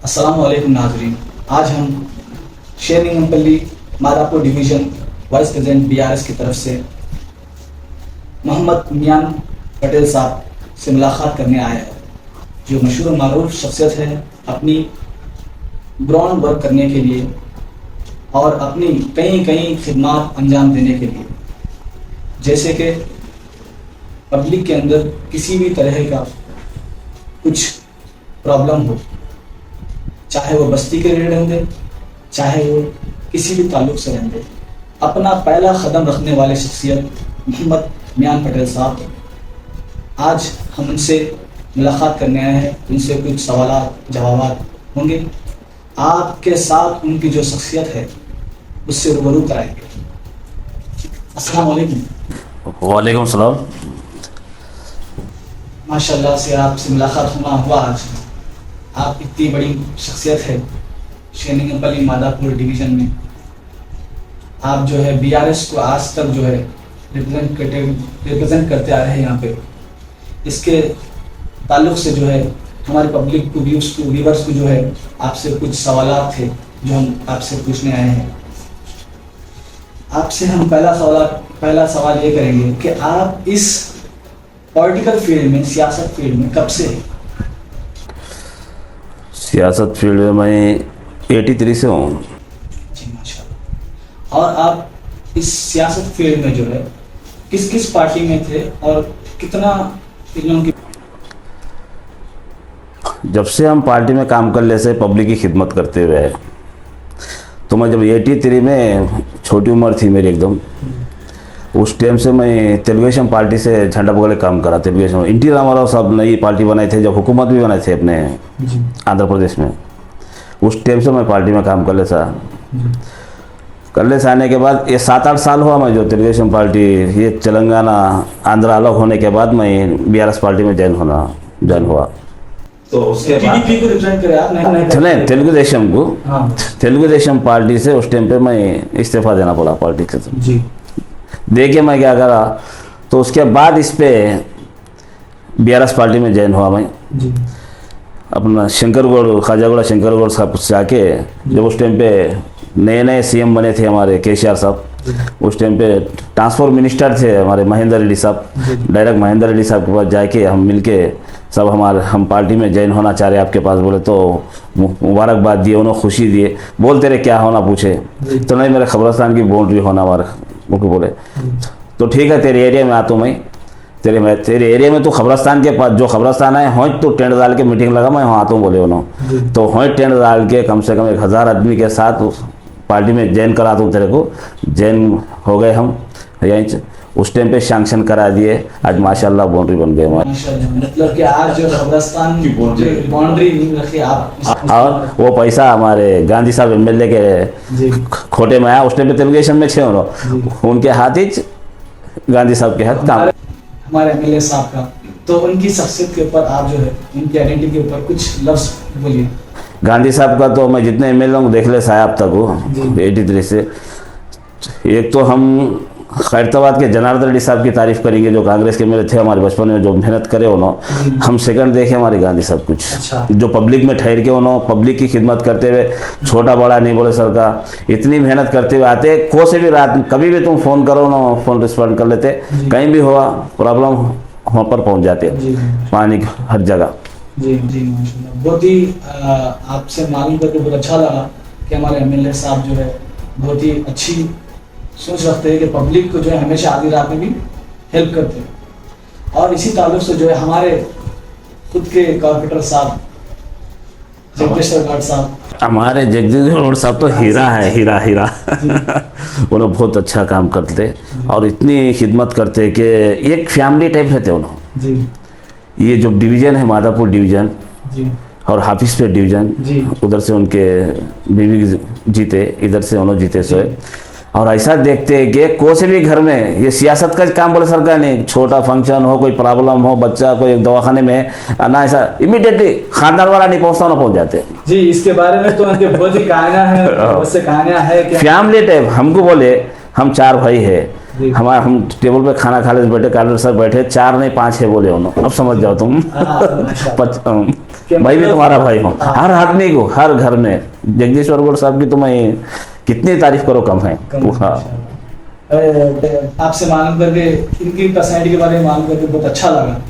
अस्सलाम वालेकुम नाज़रीन। आज हम Serilingampally Madhapur division vice president BRS की तरफ से मोहम्मद मियान पटेल साहब से मुलाकात करने आए हैं, जो मशहूर और मारूफ शख्सियत है अपनी ग्राउंड वर्क करने के लिए और अपनी कई खिदमात अंजाम देने के लिए, जैसे कि पब्लिक के अंदर किसी भी तरह का कुछ प्रॉब्लम हो, चाहे वो बस्ती के रिलेटेड होंगे, चाहे वो किसी भी ताल्लुक से रहेंगे, अपना पहला कदम रखने वाले शख्सियत मोहम्मद मियान पटेल साहब आज हम उनसे मुलाकात करने आए हैं। उनसे कुछ सवालात जवाबात होंगे, आपके साथ उनकी जो शख्सियत है उससे रूबरू कराएंगे। अस्सलाम वालेकुम। वालेकुम सलाम। माशाल्लाह से आपसे मुलाकात होना हुआ आज। आप इतनी बड़ी शख्सियत है शेरनिंगपल्ली मादापुर डिवीज़न में। आप जो है बीआरएस को आज तक जो है रिप्रेजेंट करते आ रहे हैं यहाँ पे। इसके ताल्लुक़ से जो है हमारे पब्लिक को व्यूवर्स को जो है आपसे कुछ सवालात थे जो हम आपसे पूछने आए हैं। आपसे हम पहला सवाल ये करेंगे कि आप इस पॉलिटिकल फील्ड में, सियासत फील्ड में कब से हैं? सियासत फील्ड में मैं 83 से हूँ। जी माशाल्लाह। और आप इस सियासत फील्ड में जो है किस किस पार्टी में थे और कितना इन लोगों की? जब से हम पार्टी में काम कर ले से पब्लिक की खिदमत करते हुए है, तो मैं जब 83 में छोटी उम्र थी मेरी एकदम, उस टाइम से मैं तेलुगुदेशम पार्टी से झंडा पकड़ काम करा। तेलुगुदेशम एनटी रामाराव साहब नई पार्टी बनाए थे, जब हुकूमत भी बनाए थे अपने आंध्र प्रदेश में, उस टाइम से मैं पार्टी में काम कर ले सा। कर ले आने के बाद ये 7-8 साल हुआ मैं जो तेलुगुदेशम पार्टी, ये तेलंगाना आंध्र अलग होने के बाद मैं बीआरएस पार्टी में ज्वाइन हुआ। तो उसके बाद टीडीपी को रिप्रेजेंट करे आप? नहीं, तेलुगुदेशम को, हाँ। तेलुगुदेशम पार्टी से उस टाइम पे मैं इस्तीफा देना पड़ा पार्टी के। जी। देखिए मैं क्या करा, तो उसके बाद इस पे बीआरएस पार्टी में ज्वाइन हुआ मैं। जी। अपना शंकरगढ़, खाजागुड़ा शंकरगढ़ साहब से आके, जब उस टाइम पे नए सीएम बने थे हमारे केसीआर साहब, उस टाइम पे ट्रांसपोर्ट मिनिस्टर थे हमारे महेंद्र रेड्डी साहब। डायरेक्ट महेंद्र रेड्डी साहब के पास जाके हम मिलके सब हम पार्टी में ज्वाइन होना चाह रहे आपके पास, बोले तो मुबारकबाद दिए, उन्होंने खुशी दिए, बोलते रहे क्या होना पूछे, तो नहीं मेरे खबरस्तान की बाउंड्री होना हमारा, मुझको बोले तो ठीक है तेरे एरिया में आता हूँ मैं, तेरे एरिया में तो खबरस्तान के पास जो खबरस्तान है हों तो टेंट डाल के मीटिंग लगा, मैं वहाँ आता हूँ बोले उन्होंने। तो हों टेंट डाल के कम से कम 1000 आदमी के साथ उस पार्टी में ज्वाइन कराता हूँ तेरे को। ज्वाइन हो गए हम यहीं, उस टाइम पे सैंक्शन करा दिए, आज माशाल्लाह बाउंड्री बन गई हमारी। मतलब कि आज जो खबरस्तान की बाउंड्री रखी आप, और वो पैसा हमारे गांधी साहब एमएलए के खोटे में आया, उस टाइम पे तेलुगुदेशम में थे उनके हाथ ही, गांधी साहब के हाथ काम। हमारे एमएलए साहब का, तो उनकी शख्सियत के ऊपर आप जो है उनकी आइडेंटिटी के ऊपर कुछ लफ्ज बोलिए। गांधी साहब का तो मैं जितने एमएलए को देख ले साहब तक वो 83 से, एक तो हम खैरताबाद के जनार्दन रेड्डी साहब की तारीफ करेंगे जो कांग्रेस के मेरे थे हमारे बचपन में, जो मेहनत करे उन्होंने। हम सेकंड देखे हमारे गांधी साहब कुछ। अच्छा। जो पब्लिक में ठहर के उन्होंने पब्लिक की खिदमत करते हुए, छोटा बड़ा नहीं बोले सरकार, इतनी मेहनत करते हुए आते, को से भी रात कभी भी तुम फोन करो ना, फोन रिस्पॉन्ड कर लेते, कहीं भी हुआ प्रॉब्लम वहाँ पर पहुँच जाते, पानी हर जगह। जी जी माशाल्लाह। बहुत ही आपसे मालूम करके बहुत अच्छा लगा कि हमारे एमएलए साहब जो है बहुत ही अच्छी सोच रखते हैं कि पब्लिक को जो है हमेशा आधी रात में भी हेल्प करते हैं। और इसी ताल्लुक से जो है हमारे खुद के कॉर्पोरेटर साहब जगदीश्वर गौड़ साहब, हमारे जगदीश्वर गौड़ साहब तो हीरा है, हीरा उन्होंने बहुत अच्छा काम करते और इतनी खिदमत करते कि एक फैमिली टाइप रहते उन्होंने। जी। ये जो डिवीज़न है मादापुर डिवीज़न जी। और हाफिजपेट डिवीज़न, उधर से उनके बीवी जीते, इधर से उन्होंने जीते सोए। और ऐसा देखते हैं कि कोई से भी घर में ये सियासत का काम बोले सरकार नहीं, छोटा फंक्शन हो, कोई प्रॉब्लम हो, बच्चा कोई दवाखाने में ना, ऐसा इमीडिएटली खानदान वाला नहीं पहुंचता ना पहुंच जाते। जी, इसके बारे में तो उनके बहुत ही कहानियां हैं, बहुत से कहानियां है कि फैमिली टाइप। हमको बोले हम 4 भाई है, जी। हम टेबल पे खाना खा ले बैठे, कॉर्डिनेटर साहब बैठे, 4 नहीं 5 है बोले उन्होंने। अब समझ जाओ तुम। मैं भी तुम्हारा भाई हूँ। हर आदमी को, हर घर में जगदीश्वर गौड़ साहब की तो मैं कितनी तारीफ करो कम है। हाँ, आपसे मालूम करके, इनकी पर्सनैलिटी के बारे में मालूम करके बहुत अच्छा लगा।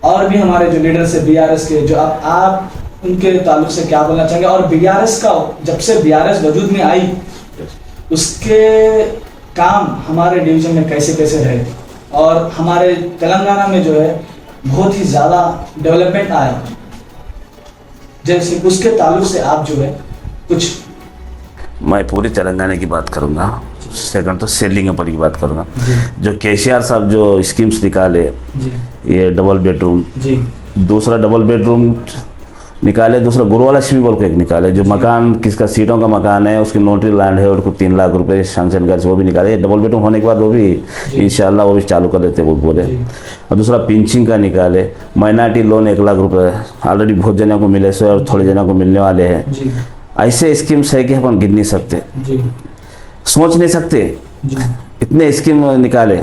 और भी हमारे जो लीडर्स है बीआरएस के, जो आप उनके ताल्लुक से क्या बोलना चाहेंगे, और बीआरएस का जब से बीआरएस वजूद में आई उसके काम हमारे डिवीजन में कैसे कैसे रहे, और हमारे तेलंगाना में जो है बहुत ही ज़्यादा डेवलपमेंट आया, जैसे उसके ताल्लुक से आप जो है कुछ। मैं पूरी तेलंगाना की बात करूंगा, सेकंड तो सेलिंग की बात करूंगा। जो केसीआर साहब जो स्कीम्स निकाले, ये डबल बेडरूम, दूसरा डबल बेडरूम निकाले, दूसरा गुरुवालक्ष्मी बोल के एक निकाले, जो मकान किसका सीटों का मकान है उसकी नोटरी लैंड है, उसको 3 लाख रुपए सैंक्शन कर, वो भी निकाले। डबल बेडरूम होने के बाद वो भी इंशाल्लाह वो भी चालू कर देते वो बोले। और दूसरा पिंचिंग का निकाले, माइनॉरिटी लोन 1 लाख रुपए ऑलरेडी बहुत जनों को मिले से और थोड़े जनों को मिलने वाले हैं। ऐसे स्कीम्स है कि अपन गिन नहीं सकते, सोच नहीं सकते, इतने स्कीम निकाले।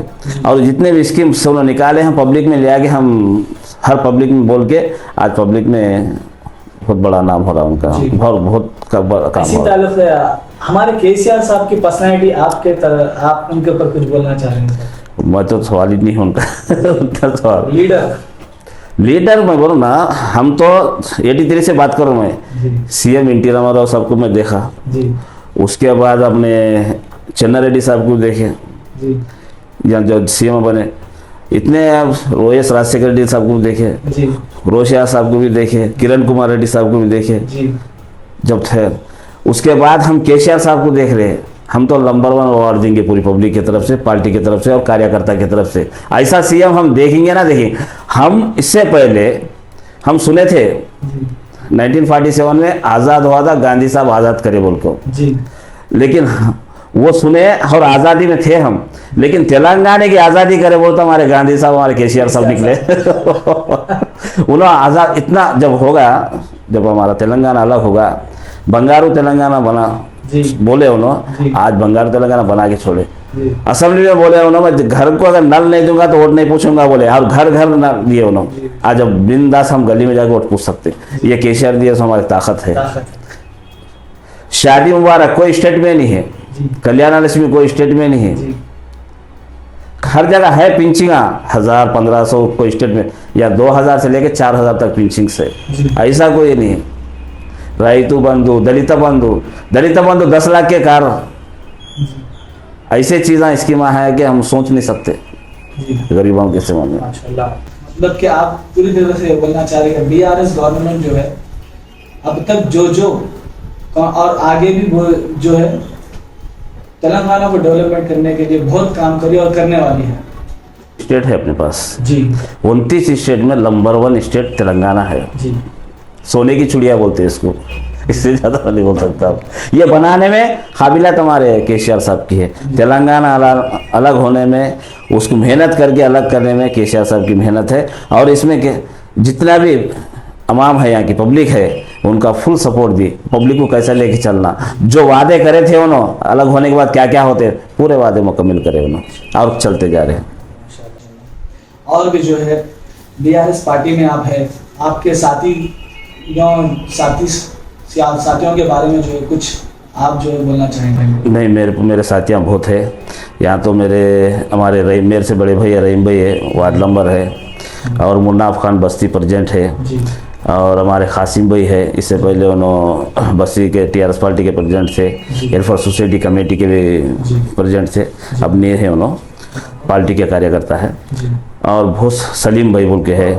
और जितने भी स्कीम सब निकाले हम पब्लिक में ले आके, हम हर पब्लिक में बोल के आज पब्लिक में बहुत बड़ा नाम हो रहा है उनका, बहुत काम हो रहा है। हमारे केसीआर साहब की पर्सनैलिटी आप उनके ऊपर कुछ बोलना चाह रहे हैं? मैं तो सवाल ही नहीं हूँ उनका सवाल। लीडर मैं बोलूँ ना, हम तो 83 से बात करूँ, मैं सीएम एनटी रामाराव साहब को मैं देखा, उसके बाद अपने चन्ना रेड्डी साहब को देखे, या जो सीएम बने, इतने OS राजशेखर रेड्डी साहब को भी देखे, रोशिया साहब को भी देखे, किरण कुमार रेड्डी साहब को भी देखे जब थे। उसके बाद हम केसीआर साहब को देख रहे हैं। हम तो नंबर 1 अवार्ड देंगे पूरी पब्लिक की तरफ से, पार्टी की तरफ से और कार्यकर्ता की तरफ से। ऐसा सीएम हम देखेंगे ना देखेंगे। हम इससे पहले हम सुने थे 1947 में आज़ाद हुआ था, गांधी साहब आज़ाद करे बोल को, लेकिन वो सुने और आज़ादी में थे हम, लेकिन तेलंगाना की आज़ादी करे बोल तो हमारे गांधी साहब, हमारे केसीआर साहब निकले। उन्होंने आज़ाद इतना जब होगा, जब हमारा तेलंगाना अलग होगा, बंगारू तेलंगाना बना बोले उन्होंने, आज बंगारू तेलंगाना बना के छोड़े। असेंबली में बोले उन्होंने, घर को अगर नल नहीं दूंगा तो वोट नहीं पूछूंगा बोले, और घर घर नल दिए उन्होंने। आज अब बिंदास हम गली में जाकर वोट पूछ सकते, ये केसीआर दिए तो हमारी ताकत है। शादी मुबारक कोई स्टेट में नहीं है, कल्याण लक्ष्मी कोई स्टेट में नहीं है, हर जगह है पिंचिंगा 1000 1500 कोई स्टेट में, या 2000 से लेकर 4000 तक पिंचिंग से, ऐसा कोई नहीं है। रईतु बंधु, दलित बंधु 10 लाख के कार, ऐसे चीज़ें स्कीम है कि हम सोच नहीं सकते गरीबों के सेवा में। मतलब कि आप पूरी तरह से बोलना चाह रहे हैं बीआरएस गवर्नमेंट जो है अब तक जो और आगे भी जो है तेलंगाना को डेवलपमेंट करने के लिए बहुत काम करी और करने वाली है। स्टेट है अपने पास 29 स्टेट में नंबर 1 स्टेट तेलंगाना है। सोने की चिड़िया बोलते हैं इसको, इससे ज़्यादा नहीं बोल सकता आप। ये बनाने में काबिलियत हमारे केसीआर साहब की है। तेलंगाना अलग होने में, उसको मेहनत करके अलग करने में केसीआर साहब की मेहनत है। और इसमें जितना भी अवाम है, यहाँ की पब्लिक है, उनका फुल सपोर्ट दी। पब्लिक को कैसा लेके चलना, जो वादे करे थे उन्होंने, अलग होने के बाद क्या क्या होते, पूरे वादे मुकम्मल करे उन्होंने और चलते जा रहे हैं। और भी जो है बीआरएस पार्टी में आप है, आपके साथियों के बारे में जो है कुछ आप जो है बोलना चाहेंगे? नहीं, मेरे साथियाँ बहुत है यहाँ। तो हमारे रहीम, मेरे से बड़े भैया रहीम भाई है, वार्ड नंबर है, और मुन्ना खान बस्ती प्रेजेंट है, और हमारे कासिम भाई है, इससे पहले उन्होंने बस्ती के टीआरएस पार्टी के प्रेसिडेंट थे, एल्फर सोसाइटी कमेटी के भी प्रेसिडेंट थे, अब नहीं है, उन्होंने पार्टी के कार्यकर्ता है। और बहुत सलीम भाई बोल के है,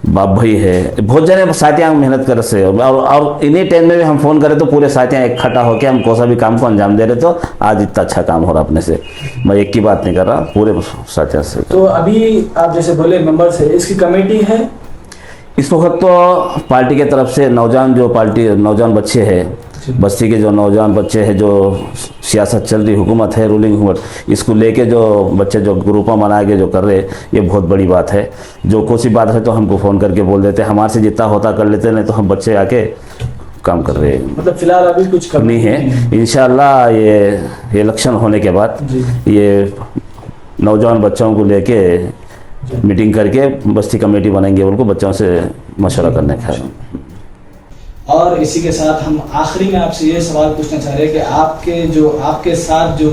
बाप भाई है, बहुत जने साथियाँ मेहनत कर से। और इन्हीं टाइम में भी हम फ़ोन करें तो पूरे साथियाँ इकट्ठा होकर हम कोई सा भी काम को अंजाम दे रहे, तो आज इतना अच्छा काम हो रहा अपने से। मैं एक की बात नहीं कर रहा, पूरे साथियों से। तो अभी आप जैसे बोले मेंबर्स है, इसकी कमेटी है इस वक्त तो पार्टी के तरफ से नौजवान बच्चे हैं, बस्ती के जो नौजवान बच्चे हैं, जो सियासत चल रही हुकूमत है, रूलिंग हुकूमत, इसको लेके जो बच्चे जो ग्रुपों बना के जो कर रहे, ये बहुत बड़ी बात है। जो कोई सी बात है तो हमको फ़ोन करके बोल देते, हमारे से जितना होता कर लेते, नहीं तो हम बच्चे आके काम कर रहे हैं। मतलब फिलहाल अभी कुछ नहीं है, इंशाल्लाह ये इलेक्शन होने के बाद ये नौजवान बच्चों को लेके मीटिंग करके बस्ती कमेटी बनाएंगे, उनको बच्चों से मशवरा करने का। और इसी के साथ हम आखिरी में आपसे ये सवाल पूछना चाह रहे हैं कि आपके साथ जो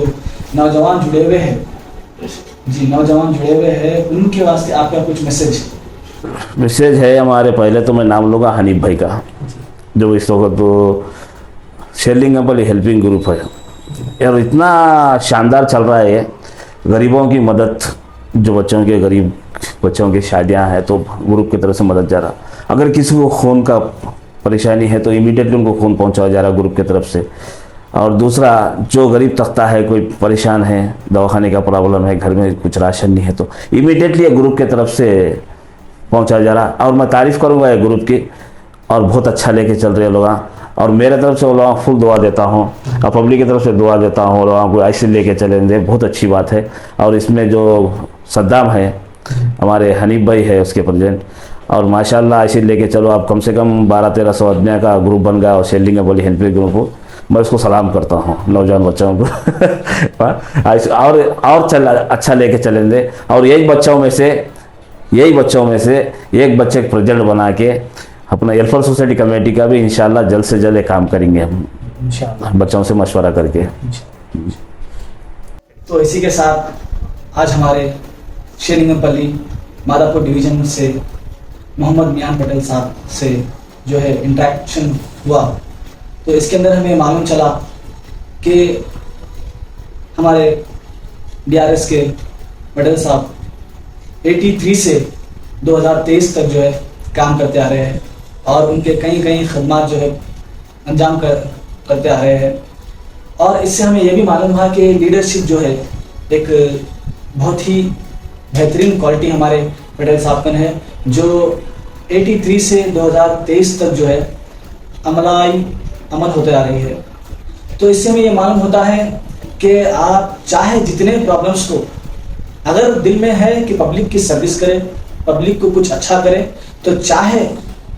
नौजवान जुड़े हुए हैं, नौजवान जुड़े हुए हैं, उनके वास्ते आपका कुछ मैसेज है हमारे। पहले तो मैं नाम लूँगा हनीफ भाई का, जो इस वक्त तो शेरलिंगम हेल्पिंग ग्रुप है यार, इतना शानदार चल रहा है। गरीबों की मदद, जो गरीब बच्चों की शादियां हैं तो ग्रुप की तरफ से मदद जा रहा। अगर किसी को खून का परेशानी है तो इमीडिएटली उनको खून पहुंचाया जा रहा ग्रुप की तरफ से। और दूसरा, जो गरीब तख्ता है, कोई परेशान है, दवाखाने का प्रॉब्लम है, घर में कुछ राशन नहीं है, तो इमीडिएटली ग्रुप की तरफ से पहुंचाया जा रहा। और मैं तारीफ़ करूँगा ये ग्रुप की, और बहुत अच्छा लेके चल रहे हैं लोग। और मेरे तरफ से वो लोगों को फुल दुआ देता हूँ, और पब्लिक की तरफ से दुआ देता हूँ, लोगों को ऐसे लेके चलेंगे, बहुत अच्छी बात है। और इसमें जो सद्दाम है, हमारे हनीफ भाई है उसके प्रेजेंट, और माशाल्लाह ऐसे लेके चलो। आप कम से कम 1200-1300 आदमी का ग्रुप बन गया और शेरलिंगम हेल्पिंग ग्रुप को मैं उसको सलाम करता हूँ, नौजवान बच्चों को। और अच्छा लेके चलेंगे। और यही बच्चों में से एक बच्चे को प्रेजेंट बना के अपना वेलफेयर सोसाइटी कमेटी का भी इंशाल्लाह जल्द से जल्द काम करेंगे हम, इंशाल्लाह बच्चों से मशवरा करके। तो इसी के साथ आज हमारे शेरलिंगम मादापुर डिवीज़न से मोहम्मद मियान पटेल साहब से जो है इंटरेक्शन हुआ, तो इसके अंदर हमें मालूम चला कि हमारे DRS के पटेल साहब 83 से 2023 तक जो है काम करते आ रहे हैं, और उनके कई खदमात जो है अंजाम करते आ रहे हैं। और इससे हमें यह भी मालूम हुआ कि लीडरशिप जो है एक बहुत ही बेहतरीन क्वालिटी हमारे पटेल साहब का है, जो 83 से 2023 तक जो है अमल होते आ रही है। तो इससे हमें ये मालूम होता है कि आप चाहे जितने प्रॉब्लम्स को, अगर दिल में है कि पब्लिक की सर्विस करें, पब्लिक को कुछ अच्छा करें, तो चाहे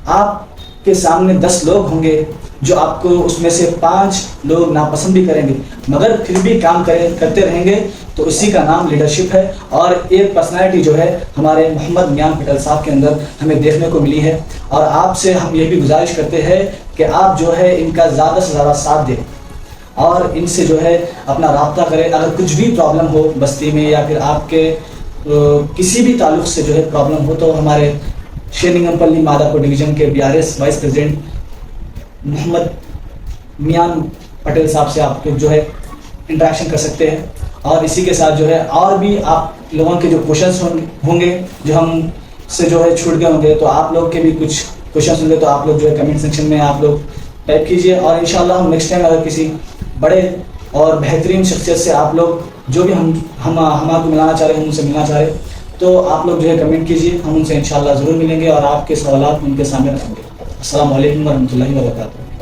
आपके सामने 10 लोग होंगे जो आपको उसमें से 5 लोग नापसंद भी करेंगे, मगर फिर भी काम करते रहेंगे, तो इसी का नाम लीडरशिप है। और एक पर्सनालिटी जो है हमारे मोहम्मद मियान पटेल साहब के अंदर हमें देखने को मिली है। और आपसे हम ये भी गुजारिश करते हैं कि आप जो है इनका ज़्यादा से ज़्यादा साथ दें और इनसे जो है अपना राब्ता करें। अगर कुछ भी प्रॉब्लम हो बस्ती में या फिर आपके किसी भी ताल्लुक़ से जो है प्रॉब्लम हो, तो हमारे शेरलिंगम मादापुर डिवीज़न के DRS vice president Mohammed Miyan Patel साहब से आप जो है इंटरेक्शन कर सकते हैं। और इसी के साथ जो है और भी आप लोगों के जो क्वेश्चंस होंगे जो हम से जो है छूट गए होंगे, तो आप लोग के भी कुछ क्वेश्चंस होंगे, तो आप लोग जो है कमेंट सेक्शन में आप लोग टाइप कीजिए। और इंशाल्लाह हम नेक्स्ट टाइम अगर किसी बड़े और बेहतरीन शख्सियत से आप लोग जो भी हम हमारे को मिलाना चाह रहे हैं, हम उनसे मिलना चाह रहे हैं, तो आप लोग जो है कमेंट कीजिए, हम उनसे इंशाल्लाह ज़रूर मिलेंगे और आपके सवालात उनके सामने रखेंगे। अस्सलाम वालेकुम व रहमतुल्लाहि व बरकातुहू।